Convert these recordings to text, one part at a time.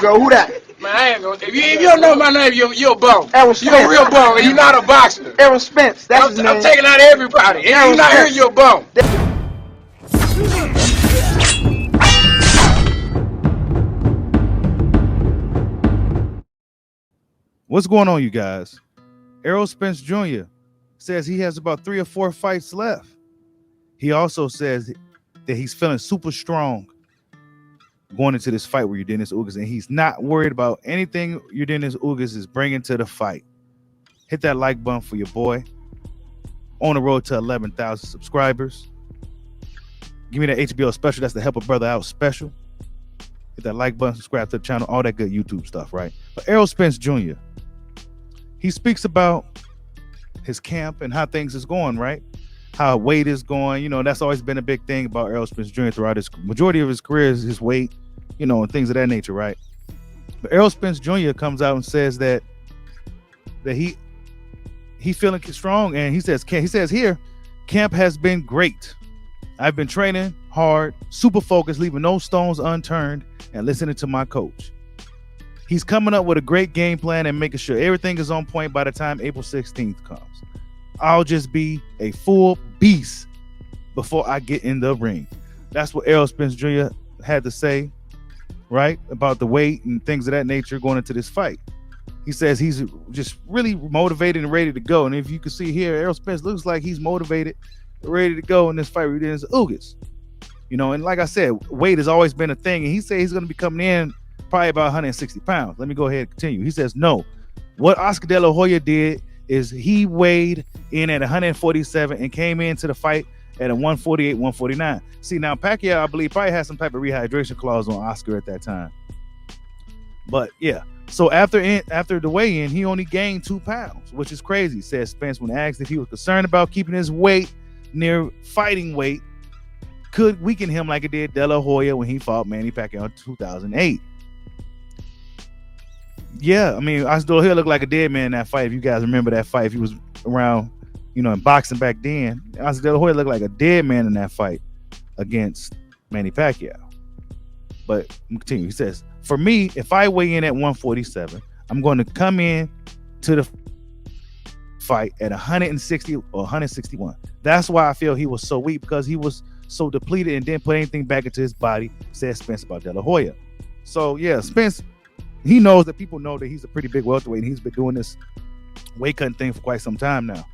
Go, who that? Man, I ain't gonna. If you don't know my name, you're a bum. Errol Spence. You're a real bum, and you're not a boxer. Errol Spence. That's his name. I'm taking out everybody. If you're not here, you're a bum. What's going on, you guys? Errol Spence Jr. says he has about 3 or 4 fights left. He also says that he's feeling super strong going into this fight where Ugas, and he's not worried about anything Ugas is bringing to the fight. Hit that like button for your boy. On the road to 11,000 subscribers. Give me that HBO special. That's the Help a Brother Out special. Hit that like button, subscribe to the channel, all that good YouTube stuff, right? But Errol Spence Jr., he speaks about his camp and how things is going, right? How weight is going. You know, that's always been a big thing about Errol Spence Jr. throughout his majority of his career is his weight, you know, and things of that nature, right? But Errol Spence Jr. comes out and says that he feeling strong, and he says here, camp has been great. I've been training hard, super focused, leaving no stones unturned, and listening to my coach. He's coming up with a great game plan and making sure everything is on point by the time April 16th comes. I'll just be a full beast before I get in the ring. That's what Errol Spence Jr. had to say, right? About the weight and things of that nature going into this fight. He says he's just really motivated and ready to go. And if you can see here, Errol Spence looks like he's motivated, ready to go in this fight against Ugas. You know, and like I said, weight has always been a thing. And he said he's going to be coming in probably about 160 pounds. Let me go ahead and continue. He says, no. What Oscar De La Hoya did is he weighed in at 147 and came into the fight at a 148, 149. See, now Pacquiao, I believe, probably had some type of rehydration clause on Oscar at that time. But yeah, so after the weigh-in, he only gained 2 pounds, which is crazy, says Spence when asked if he was concerned about keeping his weight near fighting weight could weaken him like it did De La Hoya when he fought Manny Pacquiao in 2008. Yeah, I mean, Oscar De La Hoya looked like a dead man in that fight. If you guys remember that fight, if he was around, you know, in boxing back then, Oscar De La Hoya looked like a dead man in that fight against Manny Pacquiao. But continue. He says, for me, if I weigh in at 147, I'm going to come in to the fight at 160 or 161. That's why I feel he was so weak, because he was so depleted and didn't put anything back into his body, says Spence about De La Hoya. So yeah, Spence, he knows that people know that he's a pretty big welterweight, and he's been doing this weight cutting thing for quite some time now.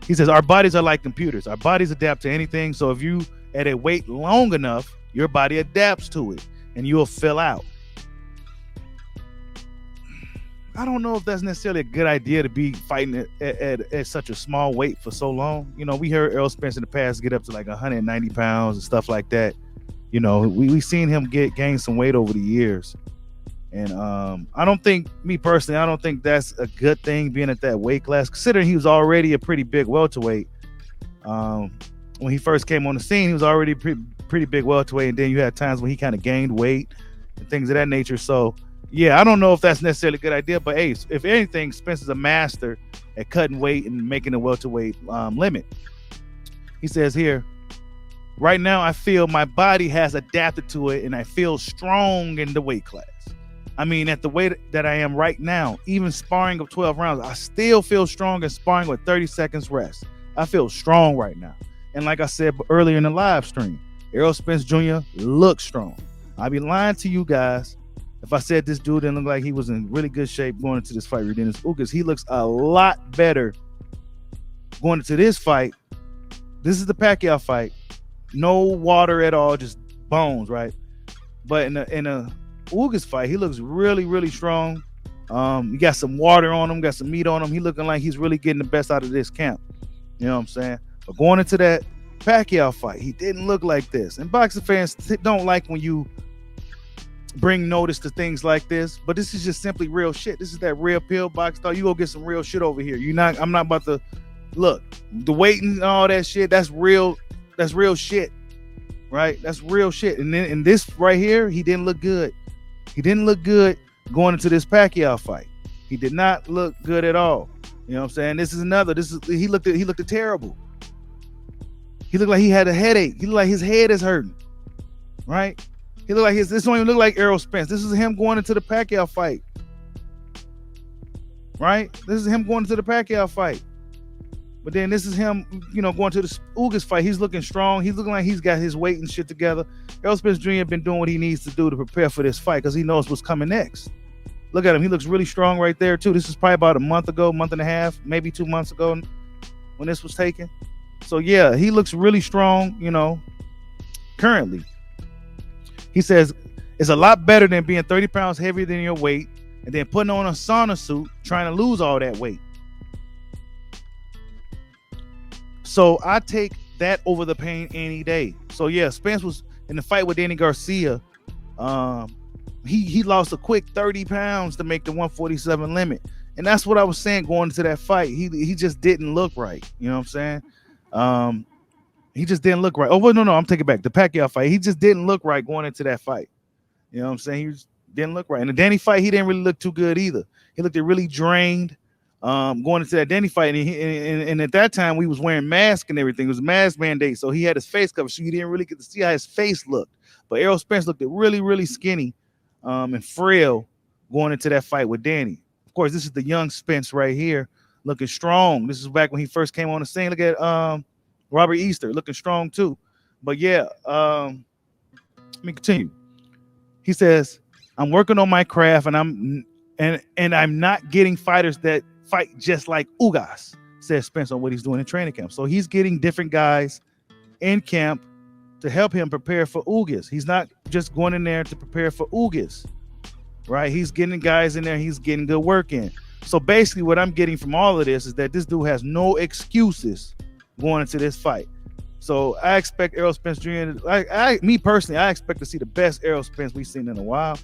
He says, our bodies are like computers. Our bodies adapt to anything. So if you at a weight long enough, your body adapts to it and you'll fill out. I don't know if that's necessarily a good idea to be fighting at such a small weight for so long. You know, we heard Errol Spence in the past get up to like 190 pounds and stuff like that. You know, we've seen him gain some weight over the years. And I don't think that's a good thing, being at that weight class, considering he was already a pretty big welterweight. When he first came on the scene, he was already pretty big welterweight, and then you had times when he kind of gained weight and things of that nature. So yeah, I don't know if that's necessarily a good idea, but hey, if anything, Spence is a master at cutting weight and making a welterweight limit. He says here, right now I feel my body has adapted to it and I feel strong in the weight class. I mean, at the weight that I am right now, even sparring of 12 rounds, I still feel strong in sparring with 30 seconds rest. I feel strong right now. And like I said earlier in the live stream, Errol Spence Jr. looks strong. I'd be lying to you guys if I said this dude didn't look like he was in really good shape going into this fight with Ugas. He looks a lot better going into this fight. This is the Pacquiao fight. No water at all, just bones, right? But in a Ugas fight, he looks really, really strong. He got some water on him, got some meat on him. He looking like he's really getting the best out of this camp. You know what I'm saying? But going into that Pacquiao fight, he didn't look like this. And boxing fans don't like when you bring notice to things like this, but this is just simply real shit. This is that real pill box talk. You go get some real shit over here. I'm not about to look, the weight and all that shit. That's real shit, right? That's real shit. And then in this right here, he didn't look good. He didn't look good going into this Pacquiao fight. He did not look good at all. You know what I'm saying? He looked terrible. He looked like he had a headache. He looked like his head is hurting, right? He look like this don't even look like Errol Spence. This is him going into the Pacquiao fight. Right? This is him going into the Pacquiao fight. But then this is him, going to the Ugas fight. He's looking strong. He's looking like he's got his weight and shit together. Errol Spence Jr. been doing what he needs to do to prepare for this fight because he knows what's coming next. Look at him. He looks really strong right there, too. This is probably about a month ago, month and a half, maybe 2 months ago when this was taken. So, yeah, he looks really strong, currently. He says it's a lot better than being 30 pounds heavier than your weight and then putting on a sauna suit trying to lose all that weight. So I take that over the pain any day. So, yeah, Spence was in the fight with Danny Garcia. He lost a quick 30 pounds to make the 147 limit. And that's what I was saying going into that fight. He just didn't look right. You know what I'm saying? He just didn't look right. Oh, well, no, I'm taking it back. The Pacquiao fight, he just didn't look right going into that fight. You know what I'm saying? He just didn't look right. And the Danny fight, he didn't really look too good either. He looked really drained going into that Danny fight. And at that time, we was wearing masks and everything. It was a mask mandate. So he had his face covered. So you didn't really get to see how his face looked. But Errol Spence looked really, really skinny and frail going into that fight with Danny. Of course, this is the young Spence right here looking strong. This is back when he first came on the scene. Look at Robert Easter looking strong too. But yeah, let me continue. He says, I'm working on my craft and I'm not getting fighters that fight just like Ugas, says Spence on what he's doing in training camp. So he's getting different guys in camp to help him prepare for Ugas. He's not just going in there to prepare for Ugas, right? He's getting guys in there. He's getting good work in. So basically what I'm getting from all of this is that this dude has no excuses going into this fight. So I expect Errol Spence Jr. Me personally, I expect to see the best Errol Spence we've seen in a while.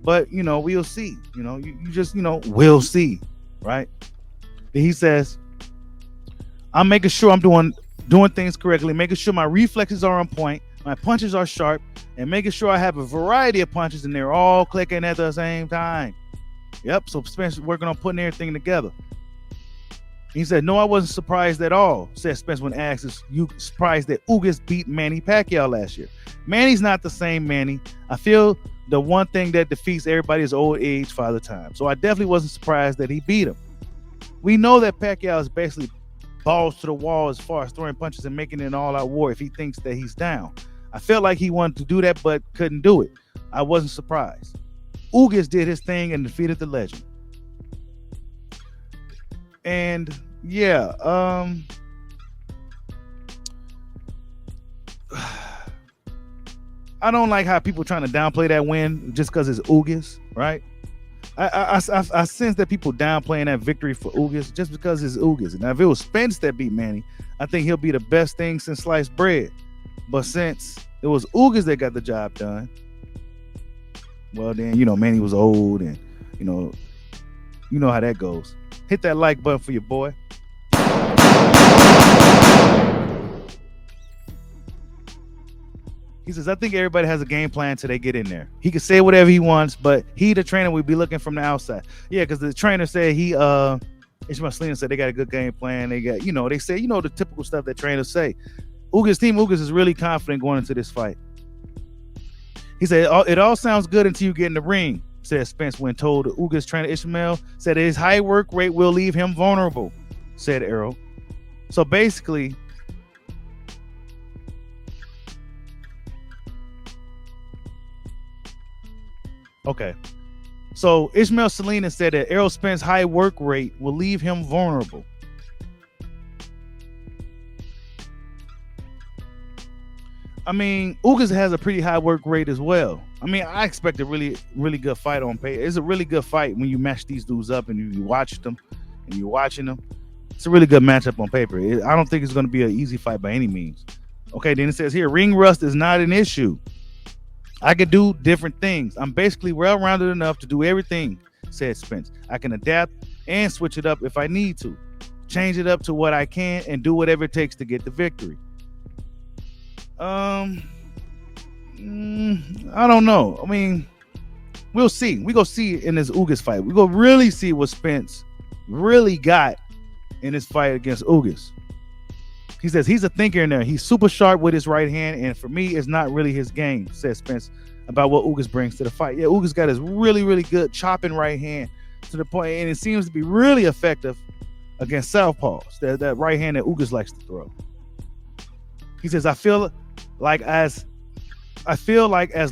But, we'll see. You just, we'll see, right? Then he says, I'm making sure I'm doing things correctly, making sure my reflexes are on point, my punches are sharp, and making sure I have a variety of punches and they're all clicking at the same time. Yep, so Spence is working on putting everything together. He said, no, I wasn't surprised at all, said Spence when asked, is you surprised that Ugas beat Manny Pacquiao last year? Manny's not the same Manny. I feel the one thing that defeats everybody is old age, Father Time. So I definitely wasn't surprised that he beat him. We know that Pacquiao is basically balls to the wall as far as throwing punches and making it an all-out war if he thinks that he's down. I felt like he wanted to do that but couldn't do it. I wasn't surprised. Ugas did his thing and defeated the legend. And yeah, I don't like how people trying to downplay that win just because it's Ugas, right? I sense that people downplaying that victory for Ugas just because it's Ugas. Now, if it was Spence that beat Manny, I think he'll be the best thing since sliced bread. But since it was Ugas that got the job done, well then, Manny was old and, you know how that goes. Hit that like button for your boy. He says, I think everybody has a game plan until they get in there. He can say whatever he wants, but he, the trainer, will be looking from the outside. Yeah, because the trainer said Ishmael Selena said they got a good game plan. They got, they say, the typical stuff that trainers say. Team Ugas is really confident going into this fight. He said, it all sounds good until you get in the ring, said Spence when told the Ugas trainer Ishmael said his high work rate will leave him vulnerable, said Errol. So basically, okay. So Ishmael Salinas said that Errol Spence's high work rate will leave him vulnerable. I mean, Ugas has a pretty high work rate as well. I mean, I expect a really, really good fight on paper. It's a really good fight when you match these dudes up and you watch them and you're watching them. It's a really good matchup on paper. I don't think it's going to be an easy fight by any means. Okay, then it says here, ring rust is not an issue. I can do different things. I'm basically well-rounded enough to do everything, said Spence. I can adapt and switch it up if I need to. Change it up to what I can and do whatever it takes to get the victory. I don't know. I mean, we'll see. We go see in this Ugas fight. We go really see what Spence really got in this fight against Ugas. He says he's a thinker in there. He's super sharp with his right hand, and for me, it's not really his game, says Spence about what Ugas brings to the fight. Yeah, Ugas got his really, really good chopping right hand to the point, and it seems to be really effective against southpaws. That right hand that Ugas likes to throw. He says, I feel like as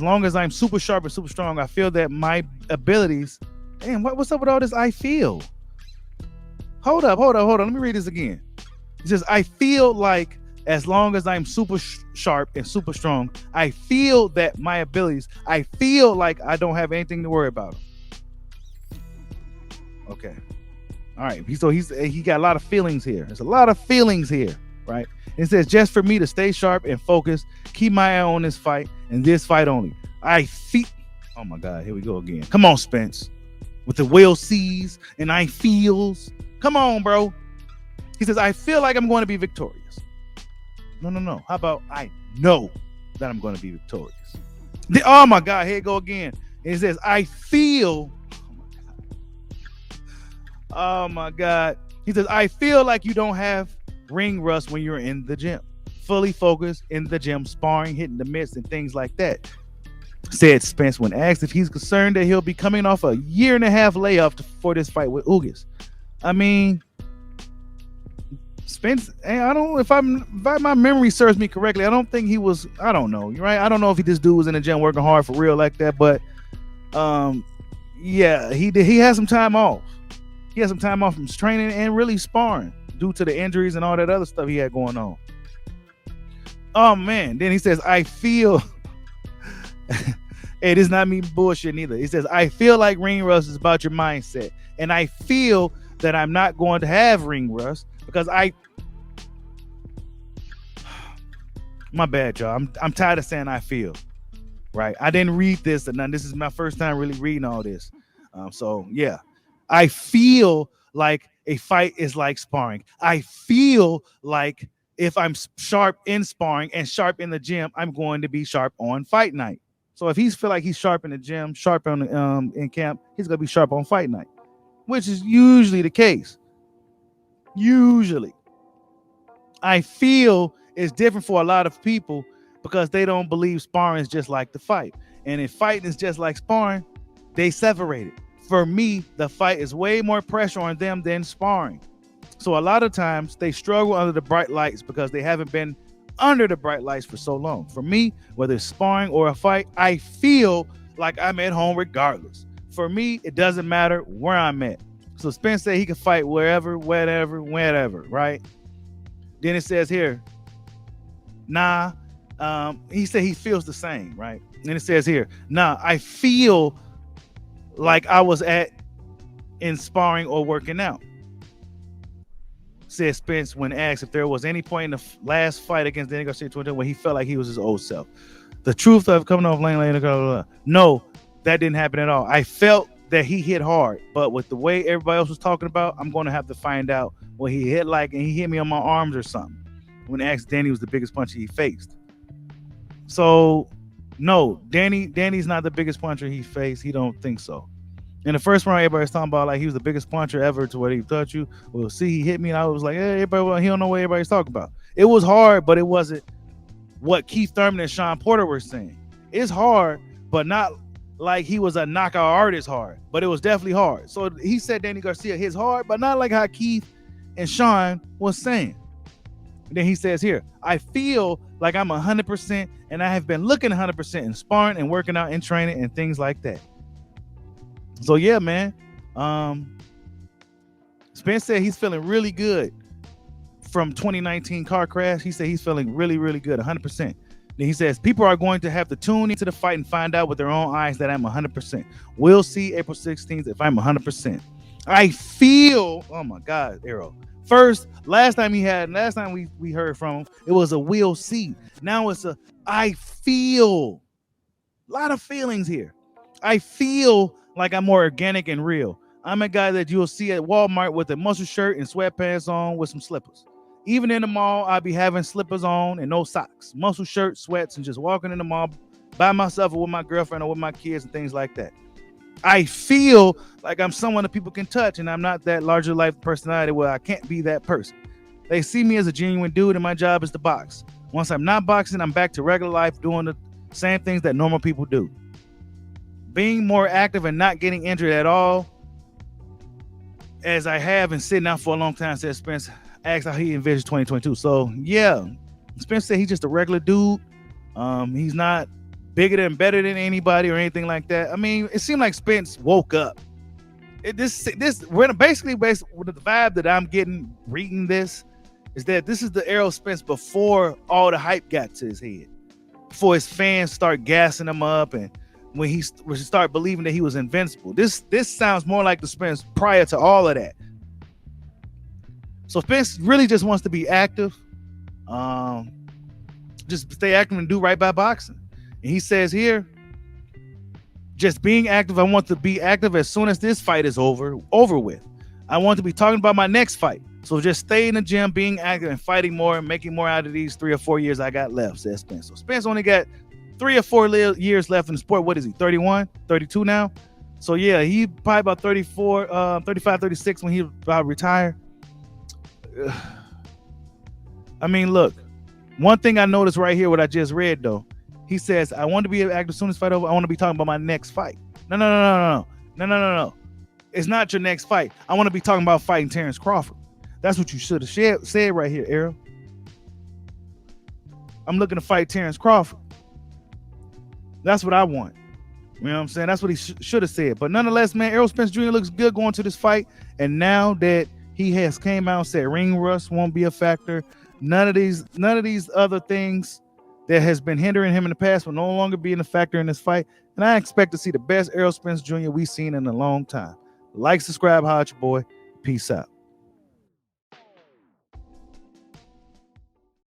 long as I'm super sharp and super strong, I feel that my abilities. Damn, what's up with all this? I feel. Hold up. Let me read this again. He says, I feel like as long as I'm super sharp and super strong, I feel that my abilities, I feel like I don't have anything to worry about. Okay. All right. So he got a lot of feelings here. There's a lot of feelings here, right? It says, just for me to stay sharp and focused, keep my eye on this fight and this fight only. I feel. Oh my God, here we go again. Come on, Spence. With the will sees and I feels. Come on, bro. He says, I feel like I'm going to be victorious. No. How about I know that I'm going to be victorious? Oh my God, here you go again. And it says, I feel. Oh my God. He says, I feel like you don't have ring rust when you're in the gym. Fully focused in the gym, sparring, hitting the mitts, and things like that. Said Spence when asked if he's concerned that he'll be coming off a 1.5 layoff for this fight with Ugas. I mean, Spence, I don't know if my memory serves me correctly. I don't think he was. I don't know. You're right. I don't know if this dude was in the gym working hard for real like that. But yeah, he did. He had some time off. He had some time off from training and really sparring due to the injuries and all that other stuff he had going on. Oh man. Then he says, I feel. Hey, this is not me bullshit either. He says, I feel like ring rust is about your mindset, and I feel that I'm not going to have ring rust because my bad, y'all. I'm tired of saying I feel. Right? I didn't read this, and this is my first time really reading all this. So yeah, I feel like a fight is like sparring. I feel like if I'm sharp in sparring and sharp in the gym, I'm going to be sharp on fight night. So if he feel like he's sharp in the gym, sharp on in camp, he's gonna be sharp on fight night, which is usually the case. Usually, I feel it's different for a lot of people because they don't believe sparring is just like the fight, and if fighting is just like sparring, they separate it. For me, the fight is way more pressure on them than sparring. So a lot of times they struggle under the bright lights because they haven't been under the bright lights for so long. For me, whether it's sparring or a fight, I feel like I'm at home regardless. For me, it doesn't matter where I'm at. So Spence said he can fight wherever, whenever, right? Then it says here, he said he feels the same, right? And it says here, I feel like I was in sparring or working out. Said Spence when asked if there was any point in the last fight against Danny Garcia where he felt like he was his old self. The truth of coming off lane, no, that didn't happen at all. I felt that he hit hard, but with the way everybody else was talking about, I'm going to have to find out what he hit like, and he hit me on my arms or something. When asked, Danny was the biggest puncher he faced. So, no, Danny's not the biggest puncher he faced. He don't think so. In the first round, everybody's talking about like he was the biggest puncher ever to what he touched you. Well, see, he hit me, and I was like, hey, everybody, he don't know what everybody's talking about. It was hard, but it wasn't what Keith Thurman and Sean Porter were saying. It's hard, but not like he was a knockout artist hard, but it was definitely hard. So he said Danny Garcia hits hard, but not like how Keith and Sean was saying. And then he says here, I feel like I'm 100%, and I have been looking 100% in sparring and working out and training and things like that. So yeah, man. Spence said he's feeling really good from 2019 car crash. He said he's feeling really, really good, 100%. Then he says people are going to have to tune into the fight and find out with their own eyes that I'm 100%. We'll see April 16th if I'm 100%. I feel, oh my God, Errol. Last time we heard from him, it was a we'll see. Now it's a I feel. A lot of feelings here. I feel like I'm more organic and real. I'm a guy that you'll see at Walmart with a muscle shirt and sweatpants on with some slippers. Even in the mall, I'll be having slippers on and no socks, muscle shirt, sweats, and just walking in the mall by myself or with my girlfriend or with my kids and things like that. I feel like I'm someone that people can touch, and I'm not that larger life personality where I can't be that person. They see me as a genuine dude, and my job is to box. Once I'm not boxing, I'm back to regular life doing the same things that normal people do. being more active and not getting injured at all, as I have been sitting out for a long time, said Spence, asked how he envisions 2022. So yeah, Spence said he's just a regular dude. He's not bigger than better than anybody or anything like that. I mean, it seemed like Spence woke up. We're basically with the vibe that I'm getting reading this is that this is the Errol Spence before all the hype got to his head, before his fans start gassing him up, and when he start believing that he was invincible. This sounds more like the Spence prior to all of that. So Spence really just wants to be active, just stay active and do right by boxing. And he says here, just being active. I want to be active as soon as this fight is over with. I want to be talking about my next fight. So just stay in the gym, being active and fighting more and making more out of these 3 or 4 years I got left, says Spence. So Spence only got 3 or 4 years left in the sport. What is he, 31, 32 now? So yeah, he probably about 34, 35, 36 when he about retire. I mean, look, one thing I noticed right here, what I just read though, he says, I want to be active as soon as fight over. I want to be talking about my next fight. No. It's not your next fight. I want to be talking about fighting Terrence Crawford. That's what you should have said right here, Errol. I'm looking to fight Terrence Crawford. That's what I want. You know what I'm saying? That's what he should have said. But nonetheless, man, Errol Spence Jr. looks good going to this fight. And now that he has came out and said ring rust won't be a factor, none of these other things that has been hindering him in the past will no longer be a factor in this fight. And I expect to see the best Errol Spence Jr. we've seen in a long time. Like, subscribe, holla at your boy. Peace out.